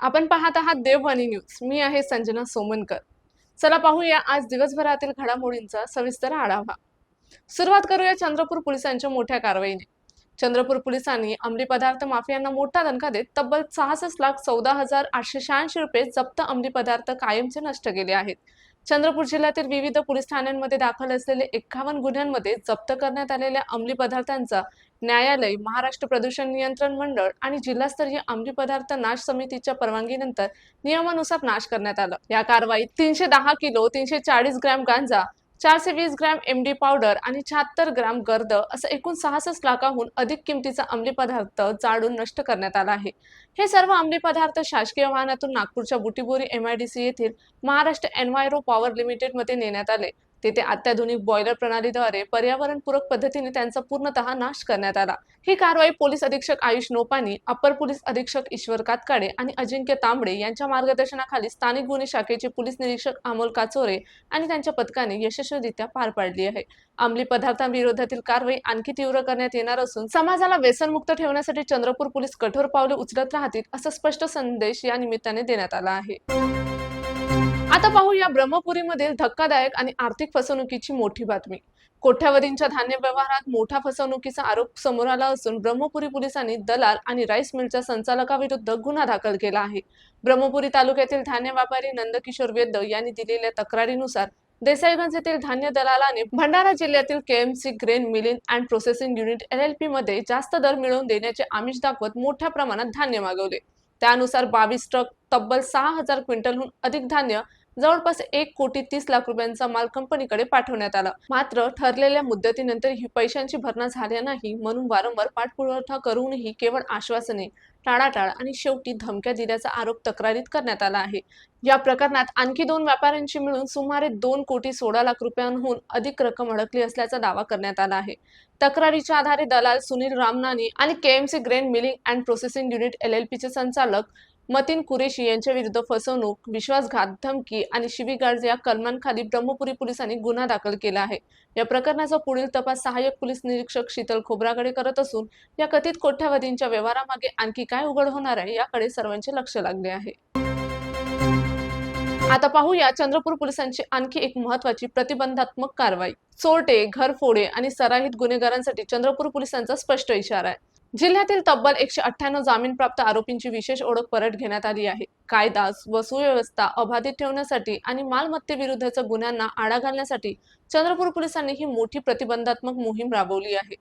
आपण पाहत आहात देववाणी न्यूज। मी आहे संजना सोमनकर। चला पाहूया आज दिवसभरातील घडामोडींचा सविस्तर आढावा। सुरुवात करूया चंद्रपूर पोलिसांच्या मोठ्या कारवाईने। चंद्रपूर पोलिसांनी अंमली पदार्थ माफियांना मोठा दणका देत तब्बल 66,14,886 रुपये जप्त अंमली पदार्थ कायमचे नष्ट केले आहेत। चंद्रपूर जिल्ह्यातील विविध पोलीस ठाण्यांमध्ये दाखल असलेले 51 गुन्ह्यांमध्ये जप्त करण्यात आलेल्या अंमली पदार्थांचा न्यायालय, महाराष्ट्र प्रदूषण नियंत्रण मंडळ आणि जिल्हास्तरीय अंमली पदार्थ नाश समितीच्या परवानगीनंतर नियमानुसार नाश करण्यात आला। या कारवाईत 310 किलो 340 ग्रॅम गांजा, 420 ग्रॅम एमडी पावडर आणि 76 ग्रॅम गर्द असं एकूण 66 लाखाहून अधिक किमतीचा अंमली पदार्थ जाळून नष्ट करण्यात आला आहे। हे सर्व अंमली पदार्थ शासकीय वाहनातून नागपूरच्या बुटीबोरी MIDC येथील महाराष्ट्र एन्व्हायरो पॉवर लिमिटेड मध्ये नेण्यात आले। तेथे अत्याधुनिक बॉयलर प्रणालीद्वारे पर्यावरणपूरक पद्धतीने त्यांचा पूर्णतः नाश करण्यात आला। ही कारवाई पोलीस अधीक्षक आयुष नोपानी, अपर पोलीस अधीक्षक ईश्वर कातकाडे आणि अजिंक्य तांबडे यांच्या मार्गदर्शनाखाली स्थानिक गुन्हे शाखेचे पोलीस निरीक्षक अमोल काचोरे आणि त्यांच्या पथकाने यशस्वीरित्या पार पाडली आहे। अंमली पदार्थांविरोधातील कारवाई आणखी तीव्र करण्यात येणार असून समाजाला व्यसनमुक्त ठेवण्यासाठी चंद्रपूर पोलीस कठोर पावले उचलत राहतील असा स्पष्ट संदेश या निमित्ताने देण्यात आला आहे। आता पाहूया ब्रह्मपुरीमधील धक्कादायक आणि आर्थिक फसवणुकीची मोठी बातमी। कोट्यावधींच्या धान्य व्यवहारात मोठा फसवणुकीचा आरोप समोर आला असून ब्रह्मपुरी पोलिसांनी दलाल आणि राईस मिलच्या संचालकाविरुद्ध गुन्हा दाखल केला आहे। ब्रह्मपुरी तालुक्यातील धान्य व्यापारी नंदकिशोर वेद्द यांनी दिलेल्या तक्रारीनुसार देसाईगंज येथील धान्य दलालाने भंडारा जिल्ह्यातील KMC grain milling and processing unit LLP मध्ये जास्त दर मिळवून देण्याचे आमिष दाखवत मोठ्या प्रमाणात धान्य मागवले। त्यानुसार 22 ट्रक तब्बल 6,000 क्विंटलहून अधिक धान्य जवळपास 1,30,00,000 रुपयांचा माल कंपनीकडे पाठवण्यात आला। मात्र ठरलेल्या मुदतीनंतर ही पैशांची भरणा झाली नाही म्हणून वारंवार पाठपुरावा करूनही केवळ आश्वासने, टाळाटाळ आणि शेवटी धमक्या दिल्याचा आरोप तक्रारीत करण्यात आला आहे। या प्रकरणात आणखी 2 व्यापाऱ्यांची मिळून सुमारे 2,16,00,000 रुपयांहून अधिक रक्कम अडकली असल्याचा दावा करण्यात आला आहे। तक्रारीच्या आधारे दलाल सुनील रामनानी आणि KMC grain milling and processing unit LLP चे संचालक मतीन कुरेशी यांच्या विरुद्ध फसवणूक, विश्वासघात, धमकी आणि शिवीगाळ या कलमांखाली ब्रह्मपुरी पोलिसांनी गुन्हा दाखल केला आहे। या प्रकरणाचा पुढील तपास सहाय्यक पोलीस निरीक्षक शीतल खोब्रागडे करत असून या कथित कोट्यावधींच्या व्यवहारामागे आणखी काय उघड होणार आहे याकडे सर्वांचे लक्ष लागले आहे। आता पाहूया चंद्रपूर पोलिसांची आणखी एक महत्त्वाची प्रतिबंधात्मक कारवाई। चोरटे, घरफोडे आणि सराईत गुन्हेगारांसाठी चंद्रपूर पोलिसांचा स्पष्ट इशारा आहे। जिल्ह्यातील तब्बल 198 जामीनप्राप्त आरोपींची विशेष ओळख परत घेण्यात आली आहे। कायदा व सुव्यवस्था अबाधित ठेवण्यासाठी आणि मालमत्तेविरुद्धच्या गुन्ह्यांना आळा घालण्यासाठी चंद्रपूर पोलिसांनी ही मोठी प्रतिबंधात्मक मोहीम राबवली आहे।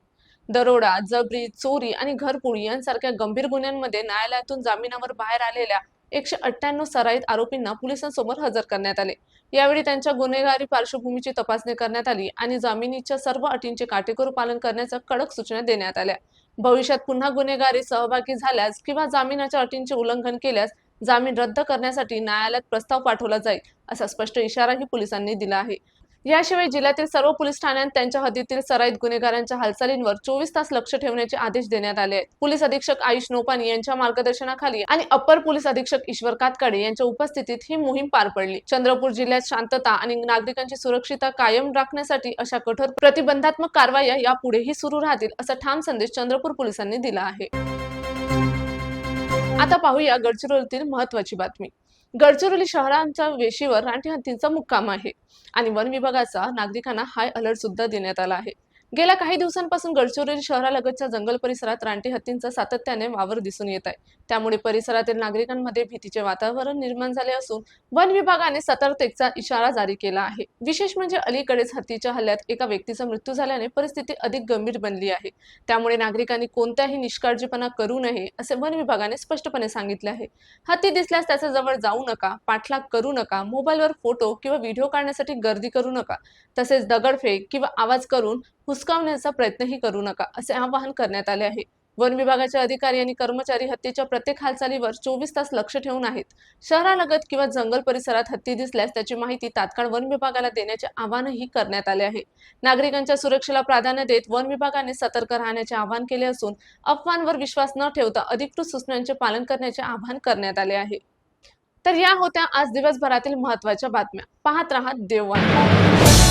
दरोडा, जबरी, चोरी आणि घरफोडी यांसारख्या गंभीर गुन्ह्यांमध्ये न्यायालयातून जामिनावर बाहेर आलेल्या 198 सराईत आरोपींना पोलिसांसमोर हजर करण्यात आले। यावेळी त्यांच्या गुन्हेगारी पार्श्वभूमीची तपासणी करण्यात आली आणि जामिनीच्या सर्व अटींचे काटेकोर पालन करण्याच्या कडक सूचना देण्यात आल्या। भविष्यात पुन्हा गुन्हेगारी सहभागी झाल्यास किंवा जामिनाच्या अटींचे उल्लंघन केल्यास जामीन रद्द करण्यासाठी न्यायालयात प्रस्ताव पाठवला जाईल असा स्पष्ट इशाराही पोलिसांनी दिला आहे। याशिवाय जिल्ह्यातील सर्व पोलीस ठाण्यांत त्यांच्या हद्दीतील सराईत गुन्हेगारांच्या हालचालींवर 24 तास लक्ष ठेवण्याचे आदेश देण्यात आले आहेत। पोलीस अधीक्षक आयुष नोपानी यांच्या मार्गदर्शनाखाली आणि अपर पोलीस अधीक्षक ईश्वर कातकाडे यांच्या उपस्थितीत ही मोहीम पार पडली। चंद्रपूर जिल्ह्यात शांतता आणि नागरिकांची सुरक्षितता कायम राखण्यासाठी अशा कठोर प्रतिबंधात्मक कारवाया यापुढेही सुरू राहतील असा ठाम संदेश चंद्रपूर पोलिसांनी दिला आहे। आता पाहूया गडचिरोलीतील महत्त्वाची बातमी। गडचिरोली शहरांच्या वेशीवर रानटी हत्तींचा मुक्काम आहे आणि वन विभागाचा नागरिकांना हाय अलर्ट सुद्धा देण्यात आला आहे। गेल्या काही दिवसांपासून गडचिरोली शहरालगतच्या जंगल परिसरात रानटी हत्तींचा सातत्याने वावर दिसून येत आहे। त्यामुळे परिसरातील नागरिकांमध्ये भीतीचे वातावरण निर्माण झाले असून वन विभागाने सतर्कतेचा इशारा जारी केला आहे। विशेष म्हणजे अलीकडेच हत्तीच्या हल्ल्यात एका व्यक्तीचा मृत्यू झाल्याने परिस्थिती अधिक गंभीर बनली आहे। त्यामुळे नागरिकांनी कोणत्याही निष्काळजीपणा करू नये असे वन विभागाने स्पष्टपणे सांगितले आहे। हत्ती दिसल्यास त्याच्या जवळ जाऊ नका, पाठलाग करू नका, मोबाईलवर फोटो किंवा व्हिडिओ काढण्यासाठी गर्दी करू नका, तसेच दगडफेक किंवा आवाज करून हुसकावण्याचा प्रयत्नही करू नका असे आवाहन करण्यात आले आहे। वन विभागाचे अधिकारी आणि कर्मचारी हत्तीच्या प्रत्येक हालचालीवर 24 तास लक्ष ठेवून आहेत। शहरालगत किंवा जंगल परिसरात हत्ती दिसल्यास त्याची माहिती तात्काळ वन विभागाला देण्याचे आवाहनही करण्यात आले आहे। नागरिकांच्या सुरक्षेला प्राधान्य देत वन विभागाने सतर्क राहण्याचे आवाहन केले असून अफवांवर विश्वास न ठेवता अधिकृत सूचनांचे पालन करण्याचे आवाहन करण्यात आले आहे। तर या होत्या आज दिवसभरातील महत्त्वाच्या बातम्या। पाहत रहा देववाणी।